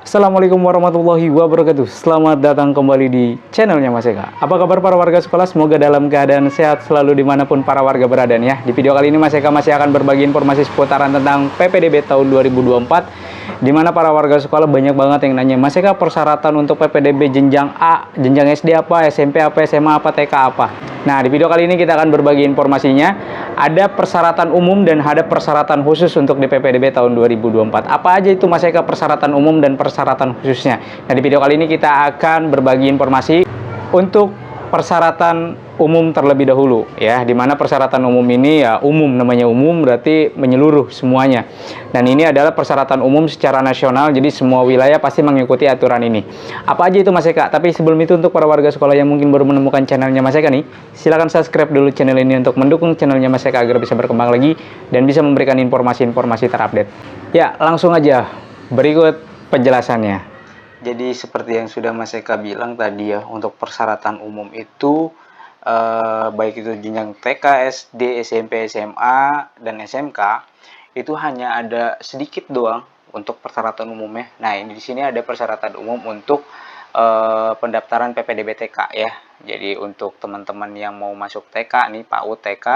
Assalamualaikum warahmatullahi wabarakatuh. Selamat datang kembali di channelnya Mas Eka. Apa kabar para warga sekolah? Semoga dalam keadaan sehat selalu dimanapun para warga berada ya. Di video kali ini Mas Eka masih akan berbagi informasi seputaran tentang PPDB tahun 2024, di mana para warga sekolah banyak banget yang nanya, Mas Eka persyaratan untuk PPDB jenjang A, jenjang SD apa, SMP apa, SMA apa, TK apa. Nah, di video kali ini kita akan berbagi informasinya. Ada persyaratan umum dan ada persyaratan khusus untuk di PPDB tahun 2024. Apa aja itu Mas Eka persyaratan umum dan persyaratan khususnya? Nah, di video kali ini kita akan berbagi informasi untuk persyaratan umum terlebih dahulu ya, dimana persyaratan umum ini ya umum, namanya umum berarti menyeluruh semuanya, dan ini adalah persyaratan umum secara nasional, jadi semua wilayah pasti mengikuti aturan ini. Apa aja itu Mas Eka? Tapi sebelum itu, untuk para warga sekolah yang mungkin baru menemukan channelnya Mas Eka nih, silahkan subscribe dulu channel ini untuk mendukung channelnya Mas Eka agar bisa berkembang lagi dan bisa memberikan informasi-informasi terupdate. Ya, langsung aja berikut penjelasannya. Jadi seperti yang sudah Mas Eka bilang tadi ya, untuk persyaratan umum itu baik itu jenjang TK, SD, SMP, SMA, dan SMK, itu hanya ada sedikit doang untuk persyaratan umumnya. Nah, ini di sini ada persyaratan umum untuk pendaftaran PPDB TK ya. Jadi untuk teman-teman yang mau masuk TK nih, PAUD TK,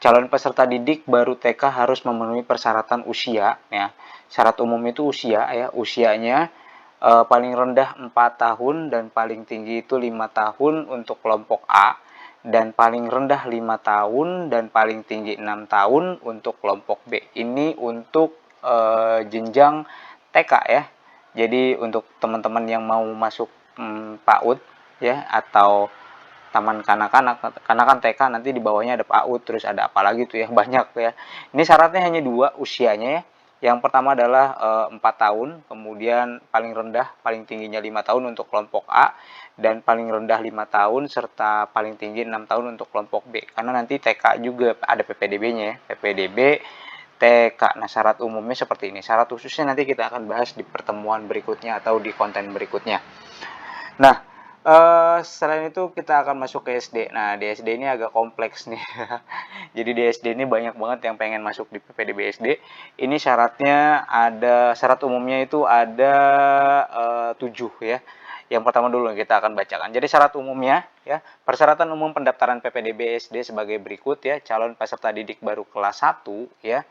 calon peserta didik baru TK harus memenuhi persyaratan usia ya. Syarat umum itu usia ya, usianya paling rendah 4 tahun dan paling tinggi itu 5 tahun untuk kelompok A, dan paling rendah 5 tahun dan paling tinggi 6 tahun untuk kelompok B. Ini untuk jenjang TK ya. Jadi untuk teman-teman yang mau masuk PAUD ya, atau taman kanak-kanak, karena kan TK nanti di bawahnya ada PAUD, terus ada apa lagi tuh ya, banyak ya. Ini syaratnya hanya dua usianya ya. Yang pertama adalah 4 tahun, kemudian paling rendah, paling tingginya 5 tahun untuk kelompok A, dan paling rendah 5 tahun, serta paling tinggi 6 tahun untuk kelompok B. Karena nanti TK juga ada PPDB-nya ya, PPDB TK. Nah, syarat umumnya seperti ini. Syarat khususnya nanti kita akan bahas di pertemuan berikutnya atau di konten berikutnya. Nah, selain itu kita akan masuk ke SD. Nah, di SD ini agak kompleks nih. Jadi di SD ini banyak banget yang pengen masuk di PPDB SD. Ini syaratnya ada, syarat umumnya itu ada 7 ya. Yang pertama dulu kita akan bacakan. Jadi syarat umumnya ya, persyaratan umum pendaftaran PPDB SD sebagai berikut ya. Calon peserta didik baru kelas 1 ya,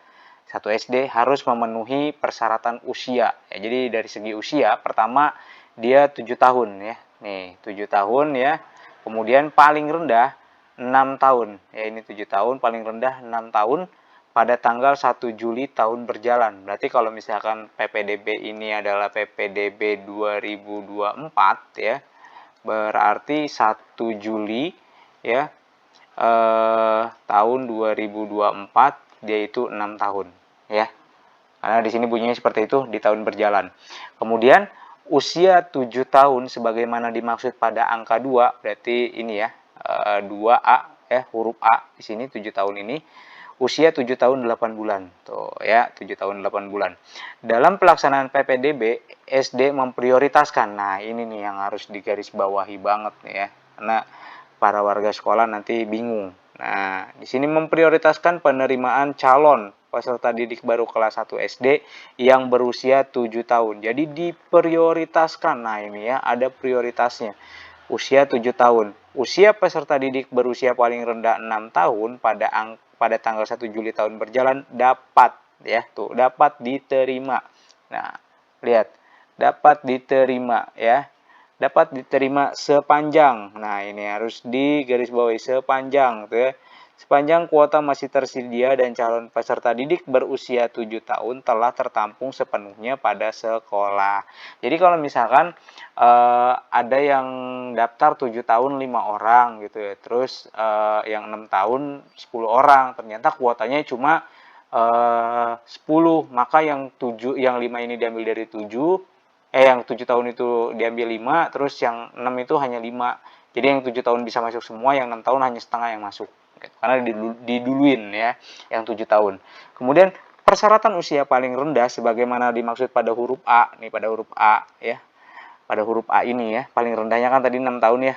1 SD harus memenuhi persyaratan usia. Ya, jadi dari segi usia, pertama dia 7 tahun ya. Nih, 7 tahun ya. Kemudian paling rendah 6 tahun. Ya, ini 7 tahun, paling rendah 6 tahun pada tanggal 1 Juli tahun berjalan. Berarti kalau misalkan PPDB ini adalah PPDB 2024 ya, berarti 1 Juli ya tahun 2024 dia itu 6 tahun ya. Karena di sini bunyinya seperti itu, di tahun berjalan. Kemudian usia 7 tahun sebagaimana dimaksud pada angka 2, berarti ini ya, 2A ya, huruf A di sini 7 tahun ini. Usia 7 tahun 8 bulan. Tuh ya, 7 tahun 8 bulan. Dalam pelaksanaan PPDB, SD memprioritaskan. Nah, ini nih yang harus digarisbawahi banget nih ya. Karena para warga sekolah nanti bingung. Nah, di sini memprioritaskan penerimaan calon peserta didik baru kelas 1 SD yang berusia 7 tahun. Jadi diprioritaskan. Nah, ini ya, ada prioritasnya. Usia 7 tahun. Usia peserta didik berusia paling rendah 6 tahun pada tanggal 1 Juli tahun berjalan dapat ya, tuh, dapat diterima. Nah, lihat, dapat diterima ya. Dapat diterima sepanjang. Nah, ini harus digarisbawahi, sepanjang tuh ya. Sepanjang kuota masih tersedia dan calon peserta didik berusia 7 tahun telah tertampung sepenuhnya pada sekolah. Jadi kalau misalkan ada yang daftar 7 tahun 5 orang gitu ya, terus yang 6 tahun 10 orang, ternyata kuotanya cuma 10, maka yang 5 ini diambil dari 7, yang 7 tahun itu diambil 5, terus yang 6 itu hanya 5. Jadi yang 7 tahun bisa masuk semua, yang 6 tahun hanya setengah yang masuk. Karena diduluin ya, yang 7 tahun. Kemudian persyaratan usia paling rendah sebagaimana dimaksud pada huruf A, nih pada huruf A ya. Pada huruf A ini ya, paling rendahnya kan tadi 6 tahun ya.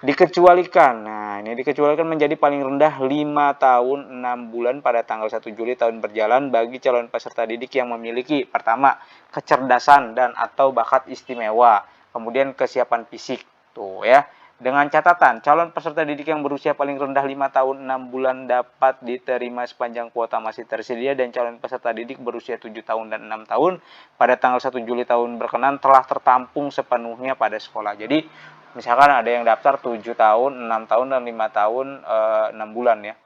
Dikecualikan. Nah, ini dikecualikan menjadi paling rendah 5 tahun 6 bulan pada tanggal 1 Juli tahun berjalan bagi calon peserta didik yang memiliki pertama, kecerdasan dan atau bakat istimewa, kemudian kesiapan fisik. Tuh ya. Dengan catatan, calon peserta didik yang berusia paling rendah 5 tahun 6 bulan dapat diterima sepanjang kuota masih tersedia dan calon peserta didik berusia 7 tahun dan 6 tahun pada tanggal 1 Juli tahun berkenan telah tertampung sepenuhnya pada sekolah. Jadi, misalkan ada yang daftar 7 tahun, 6 tahun, dan 5 tahun 6 bulan ya.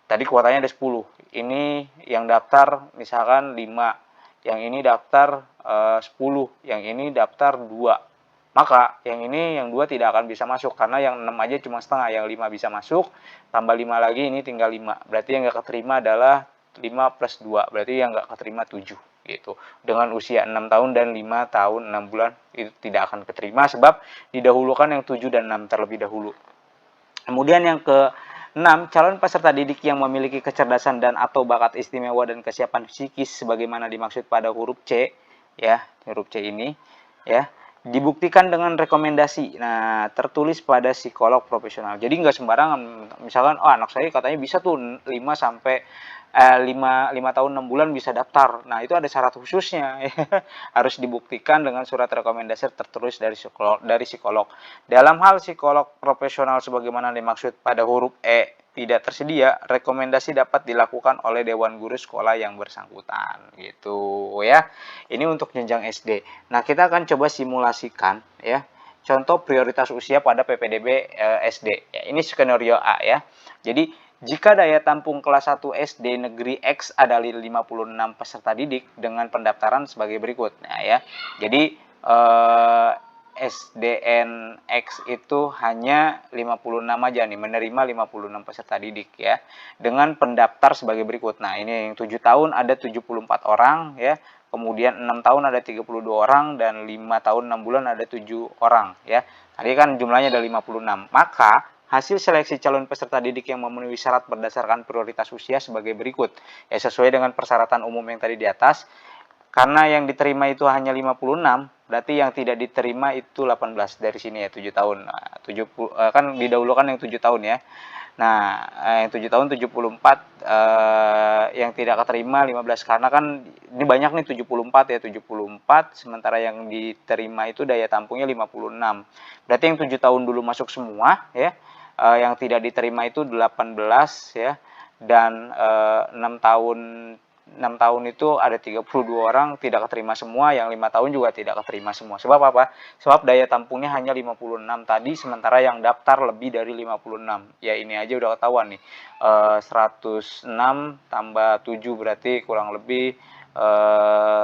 Tadi kuotanya ada 10. Ini yang daftar misalkan 5, yang ini daftar 10, yang ini daftar 2. Maka yang ini yang 2 tidak akan bisa masuk karena yang 6 aja cuma setengah, yang 5 bisa masuk, tambah 5 lagi ini tinggal 5. Berarti yang nggak keterima adalah 5 plus 2, berarti yang nggak keterima 7 gitu. Dengan usia 6 tahun dan 5 tahun 6 bulan itu tidak akan keterima sebab didahulukan yang 7 dan 6 terlebih dahulu. Kemudian yang ke-6, calon peserta didik yang memiliki kecerdasan dan atau bakat istimewa dan kesiapan psikis sebagaimana dimaksud pada huruf C, ya, huruf C ini, ya, dibuktikan dengan rekomendasi. Nah, tertulis pada psikolog profesional. Jadi nggak sembarangan. Misalkan, oh anak saya katanya bisa tuh 5 sampai 5 tahun 6 bulan bisa daftar. Nah, itu ada syarat khususnya. Harus dibuktikan dengan surat rekomendasi tertulis dari psikolog. Dalam hal psikolog profesional sebagaimana dimaksud pada huruf E tidak tersedia, rekomendasi dapat dilakukan oleh dewan guru sekolah yang bersangkutan gitu ya. Ini untuk jenjang SD. Nah, kita akan coba simulasikan ya. Contoh prioritas usia pada PPDB SD. Ya, ini skenario A ya. Jadi jika daya tampung kelas 1 SD negeri X adalah 56 peserta didik dengan pendaftaran sebagai berikut. Nah ya. Jadi SDN X itu hanya 56 aja nih, menerima 56 peserta didik ya. Dengan pendaftar sebagai berikut. Nah, ini yang 7 tahun ada 74 orang ya. Kemudian 6 tahun ada 32 orang dan 5 tahun 6 bulan ada 7 orang ya. Tadi kan jumlahnya ada 56. Maka hasil seleksi calon peserta didik yang memenuhi syarat berdasarkan prioritas usia sebagai berikut. Ya, sesuai dengan persyaratan umum yang tadi di atas. Karena yang diterima itu hanya 56, berarti yang tidak diterima itu 18 dari sini ya, 7 tahun. Nah, 70 kan didahulukan yang 7 tahun ya. Nah, yang 7 tahun 74 yang tidak keterima 15 karena kan ini banyak nih 74 ya, 74 sementara yang diterima itu daya tampungnya 56. Berarti yang 7 tahun dulu masuk semua ya. Yang tidak diterima itu 18 ya. Dan 6 tahun itu ada 32 orang tidak keterima semua, yang 5 tahun juga tidak keterima semua. Sebab apa? Sebab daya tampungnya hanya 56 tadi, sementara yang daftar lebih dari 56. Ya ini aja udah ketahuan nih. 106 tambah 7 berarti kurang lebih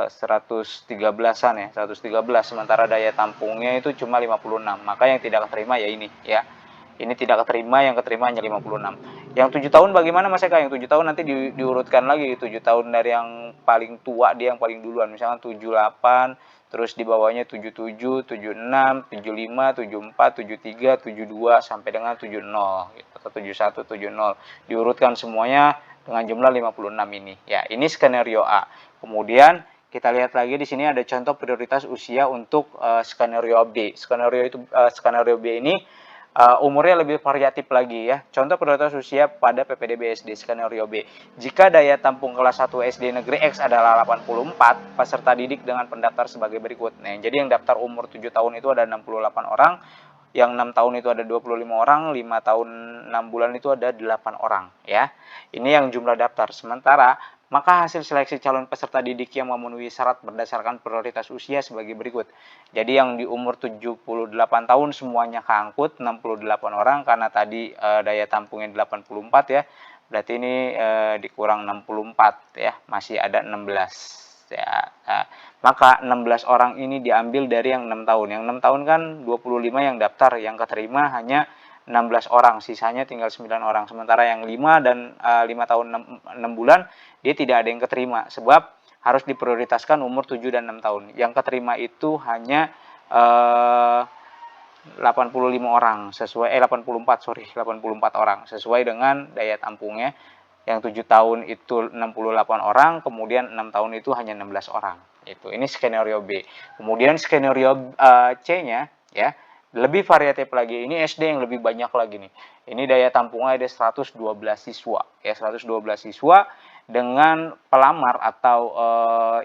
113-an ya, 113. Sementara daya tampungnya itu cuma 56. Maka yang tidak keterima ya ini ya. Ini tidak keterima, yang keterima hanya 56. Yang 7 tahun bagaimana Mas Eka? Yang 7 tahun nanti diurutkan lagi. 7 tahun dari yang paling tua, dia yang paling duluan. Misalkan 78, terus di bawahnya 77, 76, 75, 74, 73, 72, sampai dengan 70, gitu. Atau 71, 70. Diurutkan semuanya dengan jumlah 56 ini. Ya, ini skenario A. Kemudian kita lihat lagi di sini ada contoh prioritas usia untuk skenario B. Skenario B ini umurnya lebih variatif lagi ya. Contoh prioritas usia pada PPDB SD skenario B. Jika daya tampung kelas 1 SD negeri X adalah 84 peserta didik dengan pendaftar sebagai berikut. Nah, jadi yang daftar umur 7 tahun itu ada 68 orang, yang 6 tahun itu ada 25 orang, 5 tahun 6 bulan itu ada 8 orang ya. Ini yang jumlah daftar. Sementara maka hasil seleksi calon peserta didik yang memenuhi syarat berdasarkan prioritas usia sebagai berikut. Jadi yang di umur 78 tahun semuanya keangkut 68 orang karena tadi daya tampungnya 84 ya. Berarti ini dikurang 64 ya, masih ada 16 ya. Nah, maka 16 orang ini diambil dari yang 6 tahun. Yang 6 tahun kan 25 yang daftar, yang keterima hanya 16 orang, sisanya tinggal 9 orang. Sementara yang 5 dan 5 tahun 6 bulan dia tidak ada yang keterima sebab harus diprioritaskan umur 7 dan 6 tahun. Yang keterima itu hanya 85 orang sesuai 84 orang sesuai dengan daya tampungnya. Yang 7 tahun itu 68 orang, kemudian 6 tahun itu hanya 16 orang. Ini skenario B. Kemudian skenario C-nya ya. Lebih variatif lagi, ini SD yang lebih banyak lagi nih. Ini daya tampungnya ada 112 siswa, ya 112 siswa dengan pelamar atau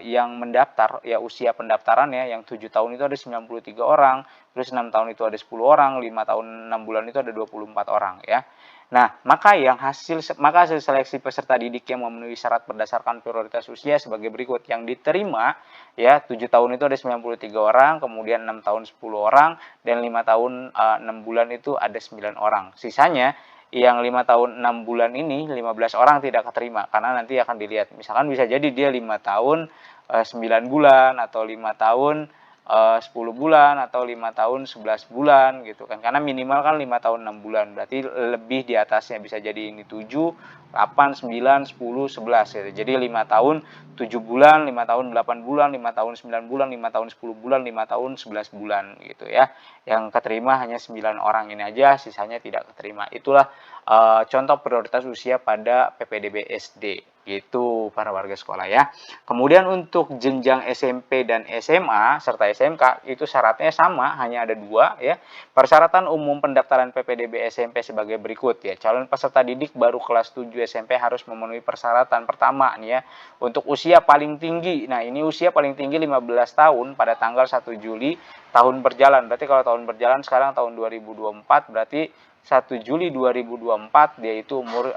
yang mendaftar, ya usia pendaftarannya yang 7 tahun itu ada 93 orang, terus 6 tahun itu ada 10 orang, 5 tahun 6 bulan itu ada 24 orang ya. Nah, maka hasil seleksi peserta didik yang memenuhi syarat berdasarkan prioritas usia sebagai berikut. Yang diterima ya 7 tahun itu ada 93 orang, kemudian 6 tahun 10 orang, dan 5 tahun 6 bulan itu ada 9 orang. Sisanya yang 5 tahun 6 bulan ini 15 orang tidak keterima karena nanti akan dilihat. Misalkan bisa jadi dia 5 tahun 9 bulan atau 5 tahun 10 bulan atau 5 tahun 11 bulan gitu kan, karena minimal kan 5 tahun 6 bulan, berarti lebih di atasnya bisa jadi ini 7, 8, 9, 10, 11 gitu. Jadi 5 tahun 7 bulan, 5 tahun 8 bulan, 5 tahun 9 bulan, 5 tahun 10 bulan, 5 tahun 11 bulan gitu ya. Yang keterima hanya 9 orang ini aja, sisanya tidak keterima. Itulah contoh prioritas usia pada PPDB SD gitu para warga sekolah ya. Kemudian untuk jenjang SMP dan SMA serta SMK itu syaratnya sama, hanya ada 2 ya. Persyaratan umum pendaftaran PPDB SMP sebagai berikut ya. Calon peserta didik baru kelas 7 SMP harus memenuhi persyaratan pertama nih ya. Untuk usia paling tinggi. Nah, ini usia paling tinggi 15 tahun pada tanggal 1 Juli tahun berjalan. Berarti kalau tahun berjalan sekarang tahun 2024, berarti 1 Juli 2024 dia itu umur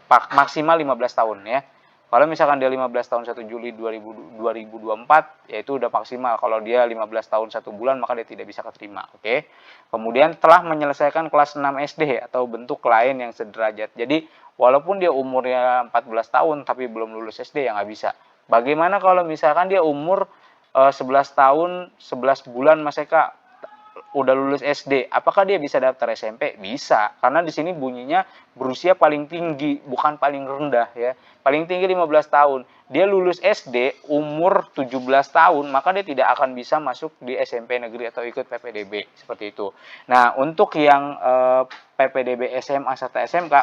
maksimal 15 tahun ya. Kalau misalkan dia 15 tahun 1 Juli 2024, yaitu udah maksimal. Kalau dia 15 tahun 1 bulan, maka dia tidak bisa keterima. Oke. Kemudian telah menyelesaikan kelas 6 SD atau bentuk lain yang sederajat. Jadi, walaupun dia umurnya 14 tahun, tapi belum lulus SD, ya nggak bisa. Bagaimana kalau misalkan dia umur 11 tahun, 11 bulan, Mas Eka, udah lulus SD, apakah dia bisa daftar SMP? Bisa, karena di sini bunyinya berusia paling tinggi, bukan paling rendah ya. Paling tinggi 15 tahun. Dia lulus SD umur 17 tahun, maka dia tidak akan bisa masuk di SMP negeri atau ikut PPDB seperti itu. Nah, untuk yang PPDB SMA serta SMK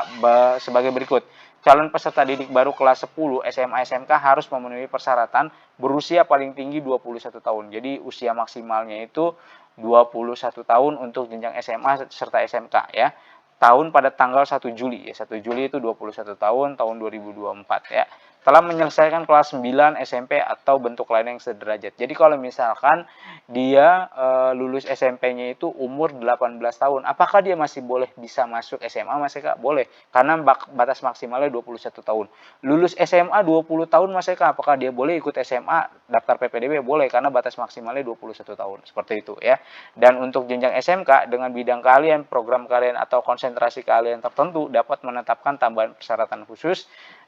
sebagai berikut. Calon peserta didik baru kelas 10 SMA SMK harus memenuhi persyaratan berusia paling tinggi 21 tahun. Jadi usia maksimalnya itu 21 tahun untuk jenjang SMA serta SMK ya. Tahun pada tanggal 1 Juli ya. 1 Juli itu 21 tahun 2024 ya. Telah menyelesaikan kelas 9 SMP atau bentuk lain yang sederajat. Jadi kalau misalkan dia lulus SMP-nya itu umur 18 tahun, apakah dia masih boleh bisa masuk SMA? Mas Eka? Boleh, karena batas maksimalnya 21 tahun. Lulus SMA 20 tahun Mas Eka, apakah dia boleh ikut SMA daftar PPDB? Boleh, karena batas maksimalnya 21 tahun. Seperti itu ya. Dan untuk jenjang SMK dengan bidang keahlian, program keahlian atau konsentrasi keahlian tertentu dapat menetapkan tambahan persyaratan khusus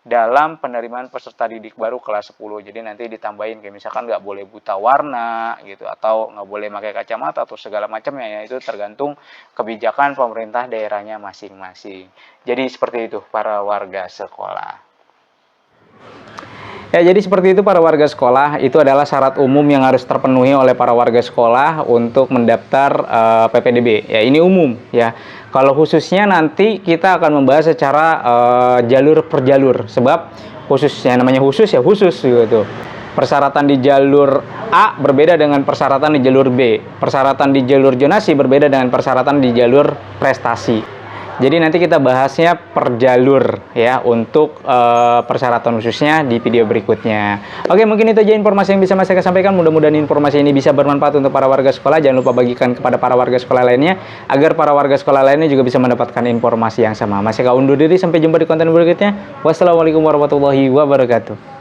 dalam penerimaan peserta didik baru kelas 10. Jadi nanti ditambahin kayak misalkan nggak boleh buta warna gitu, atau nggak boleh pakai kacamata atau segala macamnya ya, itu tergantung kebijakan pemerintah daerahnya masing-masing. Jadi seperti itu para warga sekolah. Ya, jadi seperti itu para warga sekolah, itu adalah syarat umum yang harus terpenuhi oleh para warga sekolah untuk mendaftar PPDB. Ya, ini umum ya. Kalau khususnya nanti kita akan membahas secara jalur per jalur, sebab khususnya namanya khusus ya khusus gitu. Persyaratan di jalur A berbeda dengan persyaratan di jalur B. Persyaratan di jalur zonasi berbeda dengan persyaratan di jalur prestasi. Jadi nanti kita bahasnya per jalur ya untuk persyaratan khususnya di video berikutnya. Oke, mungkin itu aja informasi yang bisa Mas Eka sampaikan. Mudah-mudahan informasi ini bisa bermanfaat untuk para warga sekolah. Jangan lupa bagikan kepada para warga sekolah lainnya agar para warga sekolah lainnya juga bisa mendapatkan informasi yang sama. Mas Eka undur diri, sampai jumpa di konten berikutnya. Wassalamualaikum warahmatullahi wabarakatuh.